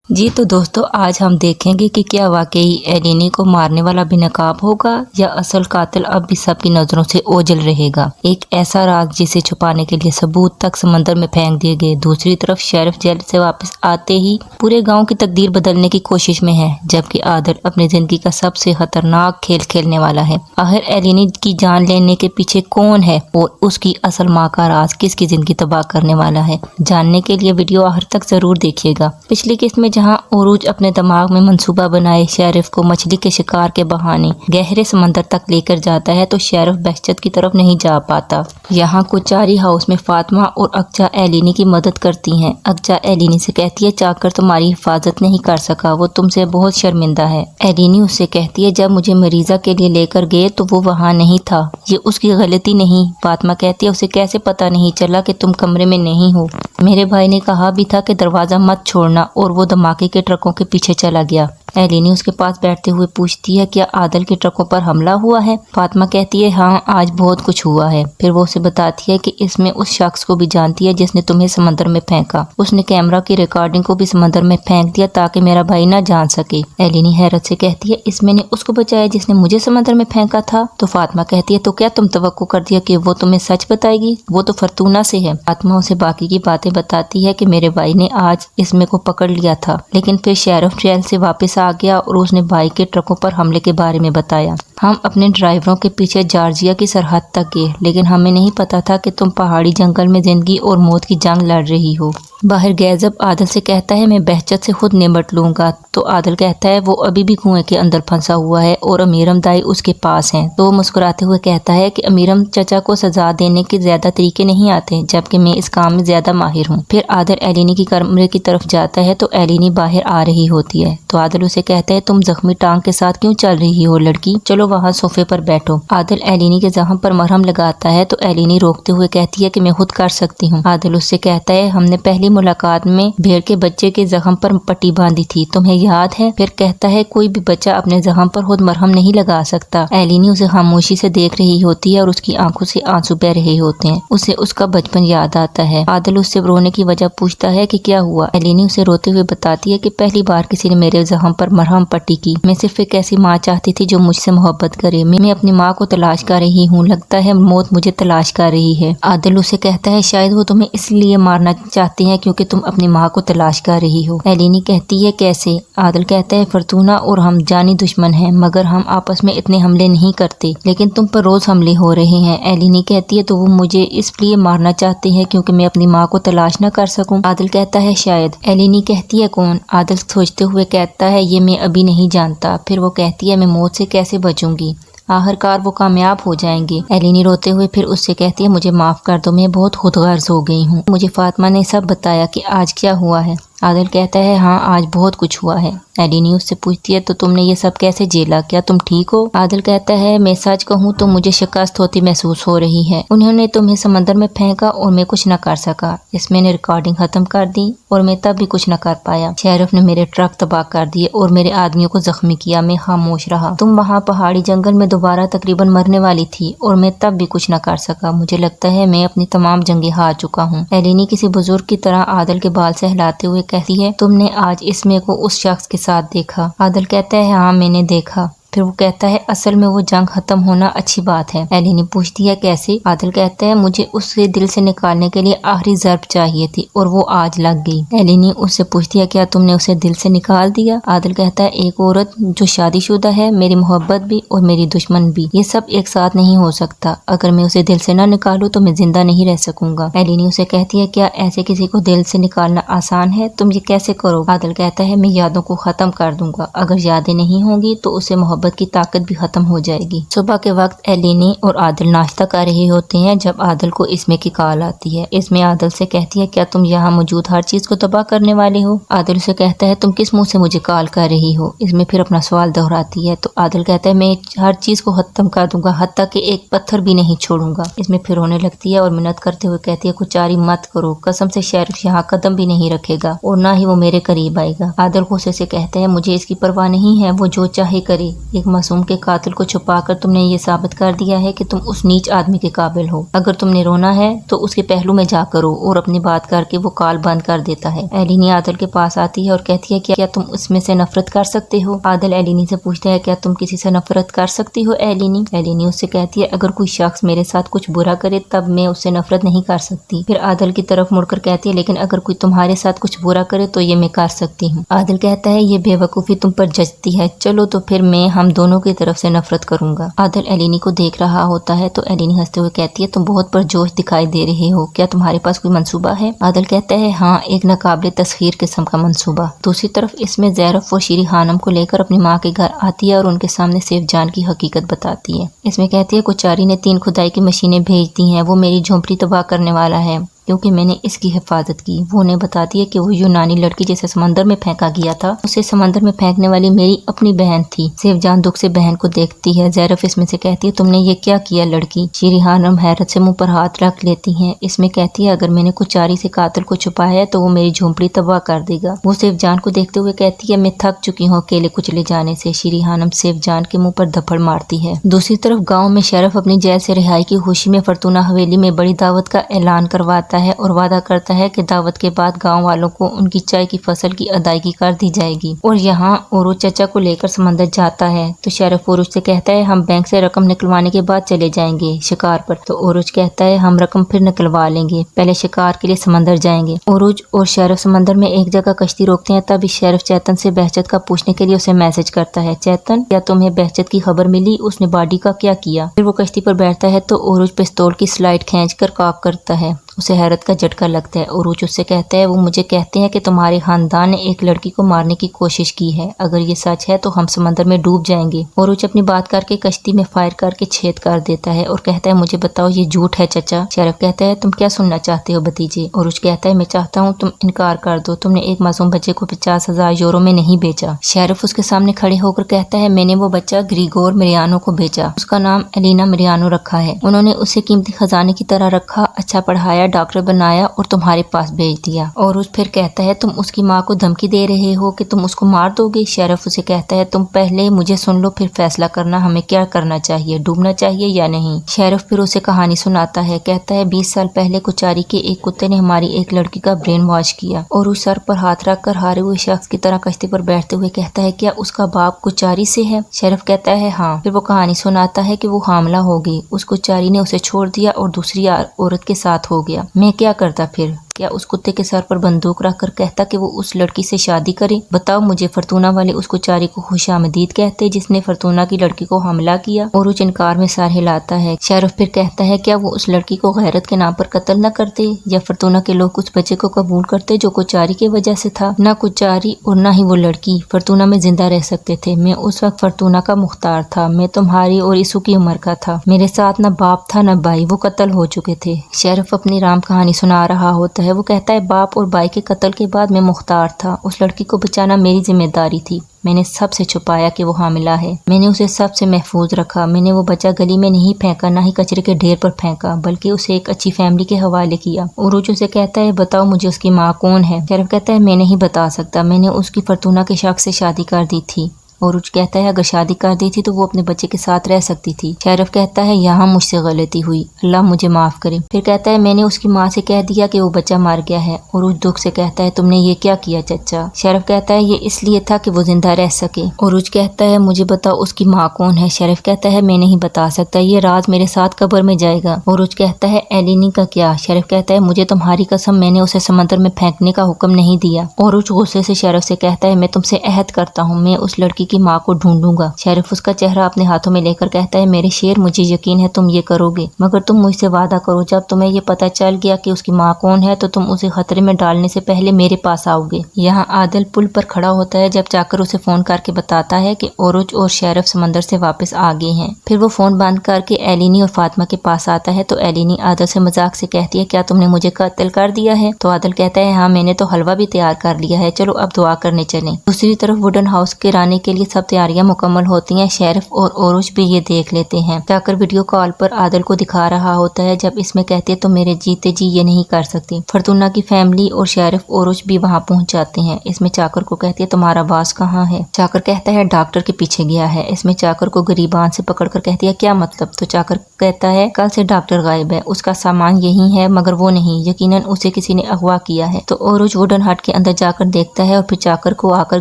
جی تو دوستو آج ہم دیکھیں گے کہ کیا واقعی ایلینی کو مارنے والا بے نقاب ہوگا یا اصل قاتل اب بھی سب کی نظروں سے اوجھل رہے گا۔ ایک ایسا راز جسے چھپانے کے لیے ثبوت تک سمندر میں پھینک دیے گئے۔ دوسری طرف شیرف جیل سے واپس آتے ہی پورے گاؤں کی تقدیر بدلنے کی کوشش میں ہے، جبکہ عادل اپنی زندگی کا سب سے خطرناک کھیل کھیلنے والا ہے۔ آخر ایلینی کی جان لینے کے پیچھے کون ہے اور اس کی اصل ماں کا راز کس کی زندگی تباہ کرنے والا ہے؟ جاننے کے لیے ویڈیو آخر تک ضرور دیکھیے گا۔ پچھلی قسط میں جہاں عروج اپنے دماغ میں منصوبہ بنائے شیرف کو مچھلی کے شکار کے بہانے گہرے سمندر تک لے کر جاتا ہے تو شیرف بہشت کی طرف نہیں جا پاتا۔ یہاں کوچاری ہاؤس میں فاطمہ اور اقجا ایلینی کی مدد کرتی ہیں۔ اقجا ایلینی سے کہتی ہے چاکر تمہاری حفاظت نہیں کر سکا، وہ تم سے بہت شرمندہ ہے۔ ایلینی اس سے کہتی ہے جب مجھے مریضہ کے لیے لے کر گئے تو وہ وہاں نہیں تھا، یہ اس کی غلطی نہیں۔ فاطمہ کہتی ہے اسے کیسے پتہ نہیں چلا کہ تم کمرے میں نہیں ہو؟ میرے بھائی نے کہا بھی تھا کہ دروازہ مت چھوڑنا، اور وہ دھماکے کے ٹرکوں کے پیچھے چلا گیا۔ ایلینی اس کے پاس بیٹھتے ہوئے پوچھتی ہے کیا عادل کے ٹرکوں پر حملہ ہوا ہے؟ فاطمہ کہتی ہے ہاں آج بہت کچھ ہوا ہے۔ پھر وہ اسے بتاتی ہے کہ اس میں اس شخص کو بھی جانتی ہے جس نے تمہیں سمندر میں پھینکا، اس نے کیمرہ کی ریکارڈنگ کو بھی سمندر میں پھینک دیا تاکہ میرا بھائی نہ جان سکے۔ ایلینی حیرت سے کہتی ہے اس میں نے اس کو بچایا جس نے مجھے سمندر میں پھینکا تھا؟ تو فاطمہ کہتی ہے تو کیا تم توقع کر دیا کہ وہ تمہیں سچ بتائے گی؟ وہ تو فرتونہ سے ہے۔ فاطمہ اسے باقی کی باتیں بتاتی ہے کہ میرے بھائی نے آج اس میں کو پکڑ لیا تھا، لیکن پھر شیرف جیل سے واپس آ گیا اور اس نے بھائی کے ٹرکوں پر حملے کے بارے میں بتایا۔ ہم اپنے ڈرائیوروں کے پیچھے جارجیا کی سرحد تک گئے، لیکن ہمیں نہیں پتا تھا کہ تم پہاڑی جنگل میں زندگی اور موت کی جنگ لڑ رہی ہو۔ باہر گیزب عادل سے کہتا ہے میں بہجت سے خود نمٹ لوں گا، تو عادل کہتا ہے وہ ابھی بھی کنویں کے اندر پھنسا ہوا ہے اور امیرم دائی اس کے پاس ہیں۔ تو وہ مسکراتے ہوئے کہتا ہے کہ امیرم چچا کو سزا دینے کے زیادہ طریقے نہیں آتے، جبکہ میں اس کام میں زیادہ ماہر ہوں۔ پھر عادل ایلینی کی کمرے کی طرف جاتا ہے تو ایلینی باہر آ رہی ہوتی ہے، تو عادل اسے کہتا ہے تم زخمی ٹانگ کے ساتھ کیوں چل رہی ہو لڑکی، چلو وہاں صوفے پر بیٹھو۔ عادل ایلینی کے زخم پر مرہم لگاتا ہے تو ایلینی روکتے ہوئے کہتی ہے کہ میں خود کر سکتی ہوں۔ عادل اس سے کہتا ہے ہم نے پہلی ملاقات میں بھیڑ کے بچے کے زخم پر پٹی باندھی تھی، تمہیں یاد ہے؟ پھر کہتا ہے کوئی بھی بچہ اپنے زخم پر خود مرہم نہیں لگا سکتا۔ ایلینی اسے خاموشی سے دیکھ رہی ہوتی ہے اور اس کی آنکھوں سے آنسو بہہ رہے ہوتے ہیں، اسے اس کا بچپن یاد آتا ہے۔ عادل اس سے رونے کی وجہ پوچھتا ہے کہ کیا ہوا؟ ایلینی اسے روتے ہوئے بتاتی ہے کہ پہلی بار کسی نے میرے زخم پر مرہم پٹی کی، میں صرف ایک ایسی ماں چاہتی تھی جو مجھ سے محبت کرے، میں اپنی ماں کو تلاش کر رہی ہوں، لگتا ہے موت مجھے تلاش کر رہی ہے۔ عادل اسے کہتا ہے شاید وہ تمہیں اس لیے مارنا چاہتے ہیں کیونکہ تم اپنی ماں کو تلاش کر رہی ہو۔ ایلینی کہتی ہے کیسے؟ عادل کہتا ہے فرتونہ اور ہم جانی دشمن ہیں، مگر ہم آپس میں اتنے حملے نہیں کرتے، لیکن تم پر روز حملے ہو رہے ہیں۔ ایلینی کہتی ہے تو وہ مجھے اس لیے مارنا چاہتے ہیں کیونکہ میں اپنی ماں کو تلاش نہ کر سکوں۔ عادل کہتا ہے شاید۔ ایلینی کہتی ہے کون؟ عادل سوچتے ہوئے کہتا ہے یہ میں ابھی نہیں جانتا۔ پھر وہ کہتی ہے میں موت سے کیسے بچوں گی؟ آخر کار وہ کامیاب ہو جائیں گے۔ ایلینی روتے ہوئے پھر اس سے کہتی ہے مجھے معاف کر دو، میں بہت خود غرض ہو گئی ہوں، مجھے فاطمہ نے سب بتایا کہ آج کیا ہوا ہے۔ عادل کہتا ہے ہاں آج بہت کچھ ہوا ہے۔ ایلینی اس سے پوچھتی ہے تو تم نے یہ سب کیسے جھیلا، کیا تم ٹھیک ہو؟ عادل کہتا ہے میں سچ کہوں تو مجھے شکست ہوتی محسوس ہو رہی ہے، انہوں نے تمہیں سمندر میں پھینکا اور میں کچھ نہ کر سکا، اس میں نے ریکارڈنگ ختم کر دی اور میں تب بھی کچھ نہ کر پایا، شیرف نے میرے ٹرک تباہ کر دیے اور میرے آدمیوں کو زخمی کیا، میں خاموش رہا، تم وہاں پہاڑی جنگل میں دوبارہ تقریباً مرنے والی تھی اور میں تب بھی کچھ نہ کر سکا، مجھے لگتا ہے میں اپنی تمام جنگیں ہار چکا ہوں۔ ایلینی کسی بزرگ کی طرح عادل کے بال سہلاتے ہوئے کہتی ہے تم نے آج اس میں کو اس شخص کے ساتھ دیکھا؟ عادل کہتا ہے ہاں میں نے دیکھا۔ پھر وہ کہتا ہے اصل میں وہ جنگ ختم ہونا اچھی بات ہے۔ ایلینی پوچھتی ہے کیسے؟ عادل کہتا ہے مجھے اس سے دل سے نکالنے کے لیے آخری ضرب چاہیے تھی اور وہ آج لگ گئی۔ ایلینی اس سے پوچھتی ہے کیا تم نے اسے دل سے نکال دیا؟ عادل کہتا ہے ایک عورت جو شادی شدہ ہے، میری محبت بھی اور میری دشمن بھی، یہ سب ایک ساتھ نہیں ہو سکتا، اگر میں اسے دل سے نہ نکالوں تو میں زندہ نہیں رہ سکوں گا۔ ایلینی اسے کہتی ہے کیا ایسے کسی کو دل سے نکالنا آسان ہے؟ تم یہ کیسے کرو؟ عادل کہتا ہے میں یادوں کو ختم کر دوں گا، اگر یادیں نہیں ہوں گی تو اسے محبت کی طاقت بھی ختم ہو جائے گی۔ صبح کے وقت ایلینی اور عادل ناشتہ کر رہے ہوتے ہیں جب عادل کو اسمے کی کال آتی ہے۔ اسمے عادل سے کہتی ہے کیا تم یہاں موجود ہر چیز کو تباہ کرنے والے ہو؟ عادل سے کہتا ہے تم کس منہ سے مجھے کال کر رہی ہو؟ اسمے پھر اپنا سوال دہراتی ہے تو عادل کہتا ہے میں ہر چیز کو ختم کر دوں گا، حتیٰ کہ ایک پتھر بھی نہیں چھوڑوں گا۔ اسمے پھر رونے لگتی ہے اور منت کرتے ہوئے کہتی ہے کچاری مت کرو، قسم سے شیرف یہاں قدم بھی نہیں رکھے گا اور نہ ہی وہ میرے قریب آئے گا۔ عادل غصے سے کہتا ہے مجھے اس کی پرواہ نہیں ہے، وہ جو چاہے کرے۔ ایک मासूम के कातिल को छुपाकर तुमने ये साबित कर दिया है कि तुम उस नीच आदमी के काबिल हो। अगर तुमने रोना है तो उसके पहलू में जाकर रो। और अपनी बात करके वो कॉल बंद कर देता है। एलिनी आदिल के पास आती है और कहती है क्या तुम उसमें से नफरत कर सकते हो। आदिल एलिनी से पूछता है क्या तुम किसी से नफरत कर सकती हो एलिनी। एलिनी उससे कहती है अगर कोई शख्स मेरे साथ कुछ बुरा करे तब मैं उससे नफरत नहीं कर सकती। फिर आदिल की तरफ मुड़कर कहती है लेकिन अगर कोई तुम्हारे साथ कुछ बुरा करे तो ये मैं कर सकती हूँ। आदिल कहता है ये बेवकूफ़ी तुम पर जचती है, चलो तो फिर मैं हम दोनों की तरफ से नफरत करूंगा। आदिल एलिनी को देख रहा होता है तो एलिनी हंसते हुए कहती है तुम बहुत पुरजोश दिखाई दे रहे हो, क्या तुम्हारे पास कोई मंसूबा है। आदिल कहता है हाँ, एक नाकाबिले तस्खीर किस्म का मंसूबा। दूसरी तरफ इसमें ज़ैरफ और शीरी खानम को लेकर अपनी माँ के घर आती है और उनके सामने सैफ जान की हकीकत बताती है। इसमें कहती है कुचारी ने 3 खुदाई की मशीनें भेज दी हैं, वो मेरी झोंपड़ी तबाह करने वाला है क्योंकि मैंने इसकी हिफाजत की। वो उन्हें बताती है कि वो यूनानी लड़की जिसे समंदर में फेंका गया था, उसे समंदर में फेंकने वाली मेरी अपनी बहन थी। सैफ जान दुख से बहन को देखती है। ज़ैरफ इसमें से कहती है तुमने ये क्या किया लड़की। शीरी खानम हैरत से मुंह पर हाथ रख लेती हैं। इसमें कहती है अगर मैंने कुचारी से कातिल को छुपाया है तो वो मेरी झोंपड़ी तबाह कर देगा। वो सैफ जान को देखते हुए कहती है मैं थक चुकी हूँ अकेले कुचले जाने से। शीरी खानम सैफ जान के मुँह पर धप्पड़ मारती है। दूसरी तरफ गाँव में शरफ अपनी जेल से रिहाई की खुशी में फरतूना हवेली में बड़ी दावत का ऐलान करवाता है और वादा करता है कि दावत के बाद गांव वालों को उनकी चाय की फसल की अदायगी कर दी जाएगी। और यहाँ ओरुज चचा को लेकर समंदर जाता है तो शरफ ओरुज से कहता है हम बैंक से रकम निकलवाने के बाद चले जाएंगे शिकार पर। तो ओरुज कहता है हम रकम फिर निकलवा लेंगे, पहले शिकार के लिए समंदर जाएंगे। ओरुज और शरफ समंदर में एक जगह कश्ती रोकते हैं। तब शरफ चेतन से बहजत का पूछने के लिए उसे मैसेज करता है चेतन क्या तुम्हें बहजत की खबर मिली, उसने बॉडी का क्या किया। फिर वो कश्ती पर बैठता है तो ओरुज पिस्तौल की स्लाइड खींच कर कॉक करता है। उसे हैरत का झटका लगता है। ओरुज उससे कहता है वो मुझे कहते हैं कि तुम्हारे खानदान ने एक लड़की को मारने की कोशिश की है, अगर ये सच है तो हम समंदर में डूब जाएंगे। ओरुज अपनी बात करके कश्ती में फायर करके छेद कर देता है और कहता है मुझे बताओ ये झूठ है चचा। शरफ कहता है तुम क्या सुनना चाहते हो भतीजे। ओरुज कहता है मैं चाहता हूँ तुम इनकार कर दो, तुमने एक मासूम बच्चे को 50,000 यूरो में नहीं बेचा। शरफ उसके सामने खड़े होकर कहता है मैंने वो बच्चा ग्रिगोर मरियानो को बेचा, उसका नाम एलिना मरियानो रखा है। उन्होंने उसे कीमती खजाने की तरह रखा, अच्छा पढ़ाया, डॉक्टर बनाया और तुम्हारे पास भेज दिया। और उस फिर कहता है तुम उसकी माँ को धमकी दे रहे हो कि तुम उसको मार दोगे। शरफ उसे कहता है तुम पहले मुझे सुन लो फिर फैसला करना हमें क्या करना चाहिए, डूबना चाहिए या नहीं। शरफ फिर उसे कहानी सुनाता है। कहता है 20 साल पहले कुचारी के एक कुत्ते ने हमारी एक लड़की का ब्रेन वॉश किया। और उस सर पर हाथ रख कर हारे हुए शख्स की तरह कश्ती पर बैठते हुए कहता है क्या उसका बाप कुचारी से है। शरफ कहता है हाँ। फिर वो कहानी सुनाता है कि वो हामला हो गई, उस कुचारी ने उसे छोड़ दिया और दूसरी औरत के साथ हो गया। मैं क्या करता फिर, क्या उस कुत्ते के सर पर बंदूक रखकर कहता कि वो उस लड़की से शादी करे। बताओ मुझे फरतूना वाले उस कुचारी को खुशामदीद कहते जिसने फरतूना की लड़की को हमला किया। और उस इनकार में सर हिलाता है। शरफ फिर कहता है क्या वो उस लड़की को गैरत के नाम पर कत्ल न करते, या फरतूना के लोग उस बच्चे को कबूल करते जो कुचारी की वजह से था। न कुचारी और न ही वो लड़की फरतूना में जिंदा रह सकते थे। मैं उस वक्त फरतूना का मुख्तार था, मैं तुम्हारी और इसू की उम्र का था, मेरे साथ न बाप था न भाई, वो कत्ल हो चुके थे। शरफ अपनी राम कहानी सुना रहा होता है। वो कहता है बाप और भाई के कत्ल के बाद मैं मुख्तार था, उस लड़की को बचाना मेरी जिम्मेदारी थी। मैंने सबसे छुपाया कि वो हामिला है, मैंने उसे सबसे महफूज रखा। मैंने वो बच्चा गली में नहीं फेंका, ना ही कचरे के ढेर पर फेंका, बल्कि उसे एक अच्छी फैमिली के हवाले किया। उरुज उसे कहता है बताओ मुझे उसकी माँ कौन है। शरफ कहता है मैं नहीं बता सकता, मैंने उसकी फरतूना के शख्स से शादी कर दी थी। ओरुज कहता है अगर शादी कर दी थी तो वो अपने बच्चे के साथ रह सकती थी। शरफ कहता है यहाँ मुझसे गलती हुई, अल्लाह मुझे माफ करे। फिर कहता है मैंने उसकी माँ से कह दिया कि वो बच्चा मर गया है। ओरुज दुख से कहता है तुमने ये क्या किया चचा। शरफ कहता है ये इसलिए था कि वो जिंदा रह सके। ओरुज कहता है मुझे बताओ उसकी माँ कौन है। शरफ कहता है मैं नहीं बता सकता, ये राज मेरे साथ कब्र में जाएगा। ओरुज कहता है एलिनी का क्या। शरफ कहता है मुझे तुम्हारी कसम, मैंने उसे समंदर में फेंकने का हुक्म नहीं दिया। ओरुज गुस्से से शरफ से कहता है मैं तुमसे अहद करता हूँ, मैं उस लड़की की माँ को ढूंढूंगा। शरफ उसका चेहरा अपने हाथों में लेकर कहता है मेरे शेर मुझे यकीन है तुम ये करोगे, मगर तुम मुझसे वादा करो जब तुम्हें ये पता चल गया कि उसकी माँ कौन है तो तुम उसे खतरे में डालने से पहले मेरे पास आओगे। यहाँ आदिल पुल पर खड़ा होता है जब चाकर उसे फोन करके बताता है कि ओरुज और शरफ समंदर से वापस आ गए हैं। फिर वो फोन बंद करके एलिनी और फातिमा के पास आता है तो एलिनी आदिल से मजाक से कहती है क्या तुमने मुझे कत्ल कर दिया है। तो आदिल कहता है हाँ मैंने तो हलवा भी तैयार कर लिया है, चलो अब दुआ करने चलें। दूसरी तरफ वुडन हाउस के रानी के लिए ये सब तैयारियां मुकम्मल होती हैं। शेरिफ और ओरुज भी ये देख लेते हैं। जाकर वीडियो कॉल पर आदिल को दिखा रहा होता है। जब इसमें कहते हैं तो मेरे जीते जी ये नहीं कर सकती। फरतूना की फैमिली और शेरिफ ओरुज भी वहाँ पहुँच जाते हैं। इसमें चाकर को कहती है तुम्हारा बास कहाँ है। चाकर कहता है डॉक्टर के पीछे गया है। इसमें चाकर को गरीबान से पकड़कर कहती है क्या मतलब। तो चाकर कहता है कल से डॉक्टर गायब है, उसका सामान यही है मगर वो नहीं, यकीनन उसे किसी ने अगवा किया है। तो ओरुज वुडन हट के अंदर जाकर देखता है और फिर चाकर को आकर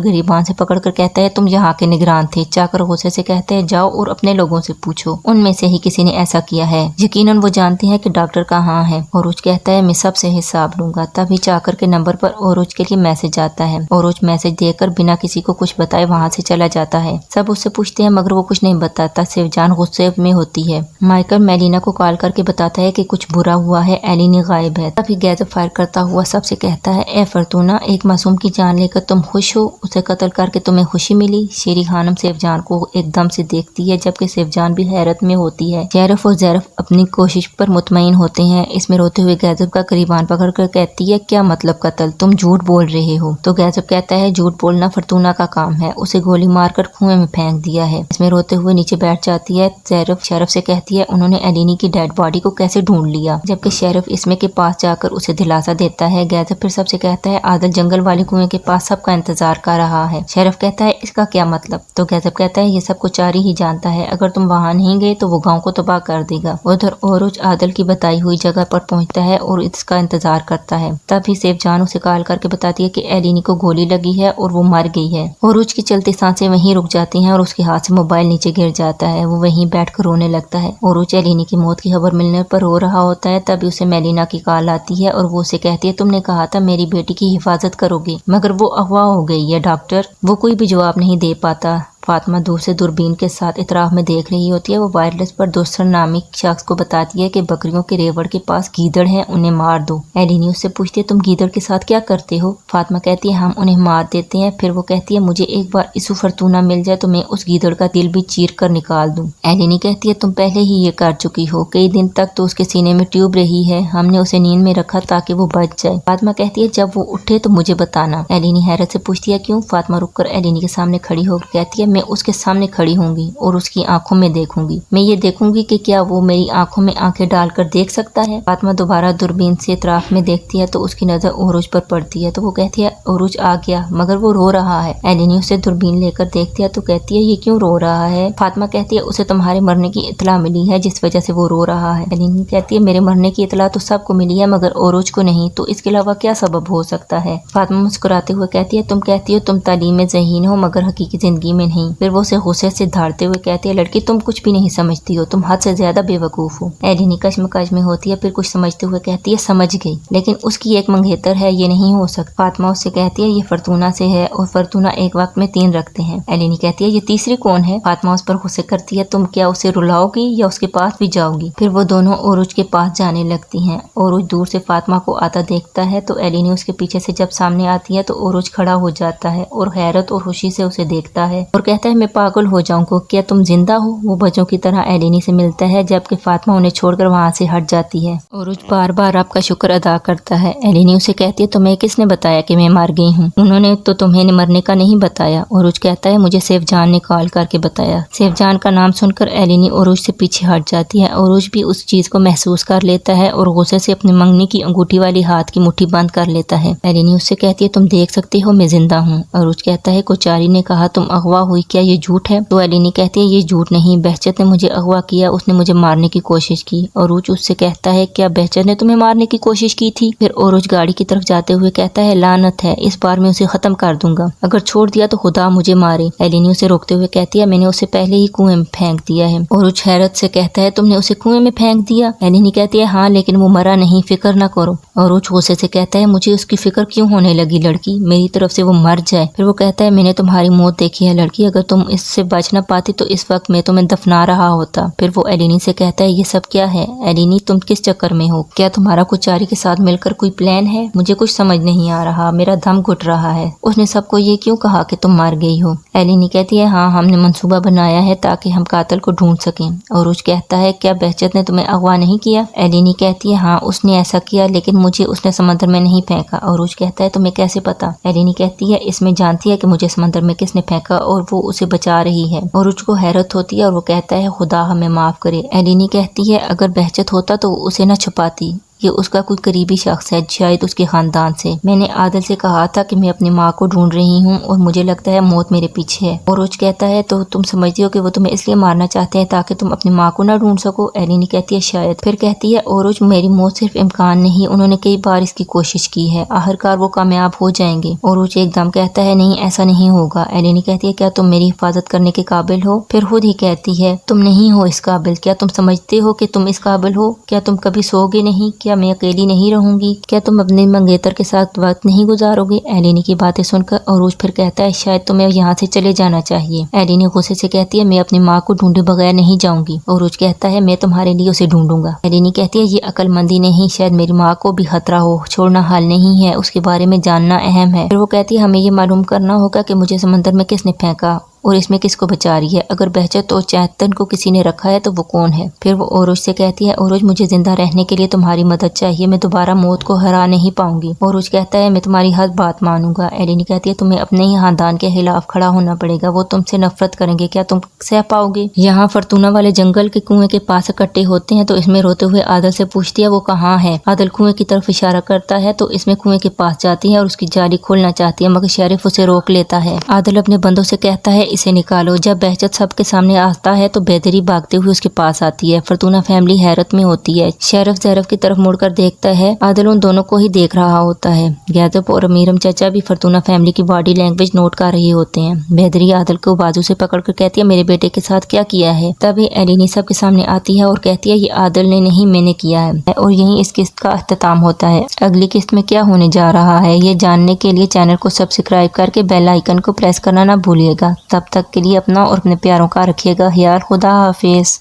गरीबान से पकड़कर कहता है तुम यहाँ के निगरान थे। चाकर गुस्से से कहते हैं जाओ और अपने लोगों से पूछो, उनमें से ही किसी ने ऐसा किया है, यकीनन वो जानते हैं कि डॉक्टर कहाँ है। ओरुज कहता है मैं सबसे हिसाब लूंगा। तभी चाकर के नंबर पर ओरुज के लिए मैसेज आता है। ओरुज मैसेज देकर बिना किसी को कुछ बताए वहाँ से चला जाता है। सब उससे पूछते हैं मगर वो कुछ नहीं बताता। शिवजान गुस्से में होती है। माइकल मेलिना को कॉल करके बताता है कि कुछ बुरा हुआ है, एलिनी गायब है। तभी गैजेट फायर करता हुआ सबसे कहता है ए फरतूना, एक मासूम की जान लेकर तुम खुश हो, उसे कत्ल करके तुम्हें खुशी मिली। शेरी खानम शिवजान को एकदम से देखती है जबकि शिवजान भी हैरत में होती है। शेरिफ और ज़ैरफ अपनी कोशिश पर मुतमईन होते हैं। इसमें रोते हुए गैजेट का करीबान पकड़कर कहती है क्या मतलब कत्ल, तुम झूठ बोल रहे हो। तो गैजेट कहता है झूठ बोलना फरतूना का काम है, उसे गोली मारकर कुएं में फेंक दिया है। इसमें रोते हुए नीचे बैठ जाती है। ज़ैरफ शेरिफ से कहती है उन्होंने एलिनी की डेड बॉडी को कैसे ढूंढ लिया, जबकि शेरिफ इसमें के पास जाकर उसे दिलासा देता है। गैजेट फिर सबसे कहता है आदिल जंगल वाले कुएं के पास सबका इंतजार कर रहा है। शेरिफ कहता है इसका क्या मतलब। तो गैजेट कहता है ये सब कुछ चारी ही जानता है, अगर तुम वहाँ नहीं गए तो वो गाँव को तबाह कर देगा। उधर ओरुज आदिल की बताई हुई जगह पर पहुँचता है और इसका इंतजार करता है। तभी शिवजान उसे कॉल करके बताती है कि एलिनी को गोली लगी है और वो मर गई है। ओरुज की चलती सांसें वहीं रुक जाती हैं और उसके हाथ से मोबाइल नीचे गिर जाता है। वो वहीं बैठकर रोने लगता है। ओरुज एलिनी की मौत की खबर मिलने पर रो रहा होता है। तभी उसे मेलिना की कॉल आती है और वो उसे कहती है तुमने कहा था मेरी बेटी की हिफाजत करोगे मगर वो अगवा हो गई है डॉक्टर। वो कोई भी जवाब नहीं दे पाता। फातिमा दूर से दूरबीन के साथ इतराफ में देख रही होती है। वो वायरलेस पर दोस्तर नामी शख्स को बताती है कि बकरियों के रेवड़ के पास गीदड़ है, उन्हें मार दो। एलिनी उससे पूछती है तुम गीदड़ के साथ क्या करते हो। फातिमा कहती है हम उन्हें मार देते हैं। फिर वो कहती है मुझे एक बार इसु फरतूना मिल जाए तो मैं उस गीदड़ का दिल भी चीर कर निकाल दूं। एलिनी कहती है तुम पहले ही ये कर चुकी हो, कई दिन तक तो उसके सीने में ट्यूब रही है, हमने उसे नींद में रखा ताकि वो बच जाए। फातिमा कहती है जब वो उठे तो मुझे बताना। एलिनी हैरत से पूछती है क्यों। फातिमा रुककर एलिनी के सामने खड़ी होकर कहती है मैं उसके सामने खड़ी होंगी और उसकी आंखों में देखूंगी। मैं ये देखूंगी कि क्या वो मेरी आंखों में आंखें डालकर देख सकता है। फातिमा दोबारा दूरबीन से इतराफ में देखती है तो उसकी नजर ओरुज पर पड़ती है। तो वो कहती है ओरुज आ गया मगर वो रो रहा है। एलिनी उसे दूरबीन लेकर देखती है तो कहती है ये क्यों रो रहा है। फातिमा कहती है उसे तुम्हारे मरने की इतला मिली है जिस वजह से वो रो रहा है। एलिनी कहती है मेरे मरने की इतला तो सबको मिली है मगर ओरुज को नहीं, तो इसके अलावा क्या सबब हो सकता है। फातिमा मुस्कुराते हुए कहती है तुम कहती हो तुम तालीम में ज़हीन हो मगर हकीकी जिंदगी में नहीं। फिर वो उसे गुस्से से धारते हुए कहती है लड़की तुम कुछ भी नहीं समझती हो, तुम हद से ज्यादा बेवकूफ हो। एलिनी कश्मकश में होती है। फिर कुछ समझते हुए कहती है समझ गई, लेकिन उसकी एक मंगेतर है, ये नहीं हो सकता। फातिमा उससे कहती है ये फरतूना से है और फरतूना एक वक्त में 3 रखते हैं। एलिनी कहती है ये तीसरी कौन है। फातिमा उस पर गुस्से करती है तुम क्या उसे रुलाओगी या उसके पास भी जाओगी। फिर वो दोनों ओरुज के पास जाने लगती हैं। ओरुज दूर से फातिमा को आता देखता है तो एलिनी उसके पीछे से जब सामने आती है तो ओरुज खड़ा हो जाता है और हैरत और खुशी से उसे देखता है और कहता है मैं पागल हो जाऊंगा, क्या तुम जिंदा हो। वो बच्चों की तरह एलिनी से मिलता है जबकि फातिमा उन्हें छोड़कर वहाँ से हट जाती है। ओरुज बार बार आपका शुक्र अदा करता है। एलिनी उसे कहती है तुम्हें किसने बताया कि मैं मर गई हूँ। उन्होंने तो तुम्हें मरने का नहीं बताया। ओरुज कहता है मुझे शिवजान ने कॉल करके बताया। शिवजान का नाम सुनकर एलिनी ओरुज से पीछे हट जाती है। ओरुज भी उस चीज को महसूस कर लेता है और गुस्से से अपनी मंगनी की अंगूठी वाली हाथ की मुट्ठी बंद कर लेता है। एलिनी उससे कहती है तुम देख सकते हो मैं जिंदा हूँ। ओरुज कहता है कोचारी ने कहा तुम अगवा हुई, क्या ये झूठ है। तो एलिनी कहती है ये झूठ नहीं, बहचत ने मुझे अगवा किया, उसने मुझे मारने की कोशिश की। ओरुज उससे कहता है क्या बहचत ने तुम्हें मारने की कोशिश की थी। फिर ओरुज गाड़ी की तरफ जाते हुए कहता है लानत है, इस बार मैं उसे खत्म कर दूंगा, अगर छोड़ दिया तो खुदा मुझे मारे। एलिनी उसे रोकते हुए कहती है मैंने उसे पहले ही कुएं में फेंक दिया है। ओरुज हैरत से कहता है तुमने उसे कुएं में फेंक दिया। एलिनी कहती है हाँ लेकिन वो मरा नहीं, फिक्र न करो। ओरुज गुस्से से कहता है मुझे उसकी फिक्र क्यों होने लगी लड़की, मेरी तरफ से वो मर जाए। फिर वो कहता है मैंने तुम्हारी मौत देखी है लड़की, अगर तुम इससे बच न पाती तो इस वक्त मैं तुम्हें दफना रहा होता। फिर वो एलिनी से कहता है ये सब क्या है। एलिनी तुम किस चक्कर में हो, क्या तुम्हारा कोचारी के साथ मिलकर कोई प्लान है, मुझे कुछ समझ नहीं आ रहा, मेरा दम घुट रहा है। उसने सबको ये क्यों कहा कि तुम मर गई हो। एलिनी कहती है हाँ हमने मंसूबा बनाया है ताकि हम कातिल को ढूंढ सकें। ओरुज कहता है क्या बहचत ने तुम्हें अगवा नहीं किया। एलिनी कहती है हाँ उसने ऐसा किया लेकिन मुझे उसने समंदर में नहीं फेंका। ओरुज कहता है तुम्हें कैसे पता। एलिनी कहती है इसमें जानती है कि मुझे समंदर में किसने फेंका और वो وہ اسے بچا رہی ہے۔ عروج کو حیرت ہوتی ہے اور وہ کہتا ہے خدا ہمیں معاف کرے۔ ایلینی کہتی ہے اگر بہجت ہوتا تو وہ اسے نہ چھپاتی، یہ اس کا کوئی قریبی شخص ہے، شاید اس کے خاندان سے۔ میں نے عادل سے کہا تھا کہ میں اپنی ماں کو ڈھونڈ رہی ہوں اور مجھے لگتا ہے موت میرے پیچھے ہے۔ عروج کہتا ہے تو تم سمجھتی ہو کہ وہ تمہیں اس لیے مارنا چاہتے ہیں تاکہ تم اپنی ماں کو نہ ڈھونڈ سکو؟ ایلینی کہتی ہے شاید۔ پھر کہتی ہے عروج میری موت صرف امکان نہیں، انہوں نے کئی بار اس کی کوشش کی ہے، آخرکار وہ کامیاب ہو جائیں گے۔ عروج ایک دم کہتا ہے نہیں ایسا نہیں ہوگا۔ ایلینی کہتی ہے کیا تم میری حفاظت کرنے کے قابل ہو؟ پھر خود ہی کہتی ہے تم نہیں ہو اس قابل۔ کیا تم سمجھتے ہو کہ تم اس قابل ہو؟ کیا تم کبھی سو گے نہیں؟ کیا میں اکیلی نہیں رہوں گی؟ کیا تم اپنے منگیتر کے ساتھ وقت نہیں گزارو گے؟ ایلینی کی باتیں سن کر عروج پھر کہتا ہے شاید تمہیں یہاں سے چلے جانا چاہیے۔ ایلینی غصے سے کہتی ہے میں اپنی ماں کو ڈھونڈے بغیر نہیں جاؤں گی۔ عروج کہتا ہے میں تمہارے لیے اسے ڈھونڈوں گا۔ ایلینی کہتی ہے یہ عقل مندی نہیں، شاید میری ماں کو بھی خطرہ ہو، چھوڑنا حل نہیں ہے، اس کے بارے میں جاننا اہم ہے۔ پھر وہ کہتی ہے ہمیں یہ معلوم کرنا ہوگا کہ مجھے سمندر میں کس نے پھینکا اور اس میں کس کو بچا رہی ہے، اگر بہجت اور چیتن کو کسی نے رکھا ہے تو وہ کون ہے؟ پھر وہ عروج سے کہتی ہے عروج مجھے زندہ رہنے کے لیے تمہاری مدد چاہیے، میں دوبارہ موت کو ہرا نہیں پاؤں گی۔ عروج کہتا ہے میں تمہاری ہر بات مانوں گا۔ ایلینی کہتی ہے تمہیں اپنے ہی خاندان کے خلاف کھڑا ہونا پڑے گا، وہ تم سے نفرت کریں گے، کیا تم سہ پاؤ گے؟ یہاں فرتونہ والے جنگل کے کنویں کے پاس اکٹھے ہوتے ہیں تو اس میں روتے ہوئے عادل سے پوچھتی ہے وہ کہاں ہے؟ عادل کنویں کی طرف اشارہ کرتا ہے تو اس میں کنویں کے پاس جاتی ہے اور اس کی جالی کھولنا چاہتی ہے مگر شریف اسے روک لیتا ہے۔ عادل اپنے بندوں سے کہتا ہے اسے نکالو۔ جب بہجت سب کے سامنے آتا ہے تو بہدری بھاگتے ہوئے اس کے پاس آتی ہے۔ فرتونہ فیملی حیرت میں ہوتی ہے۔ شیرف زیرف کی طرف مڑ کر دیکھتا ہے، عادل ان دونوں کو ہی دیکھ رہا ہوتا ہے۔ گیزب اور امیرم چچا بھی فرتونہ فیملی کی باڈی لینگویج نوٹ کر رہے ہوتے ہیں۔ بہدری عادل کو بازو سے پکڑ کر کہتی ہے میرے بیٹے کے ساتھ کیا کیا ہے؟ تبھی ایلینی سب کے سامنے آتی ہے اور کہتی ہے یہ عادل نے نہیں میں نے کیا ہے، اور یہیں اس قسط کا اختتام ہوتا ہے۔ اگلی قسط میں کیا ہونے جا رہا ہے یہ جاننے کے لیے چینل کو سبسکرائب کر کے بیل آئیکن کو پریس کرنا نہ بھولیے گا۔ تب تک کے لیے اپنا اور اپنے پیاروں کا رکھیے گا خیال۔ خدا حافظ۔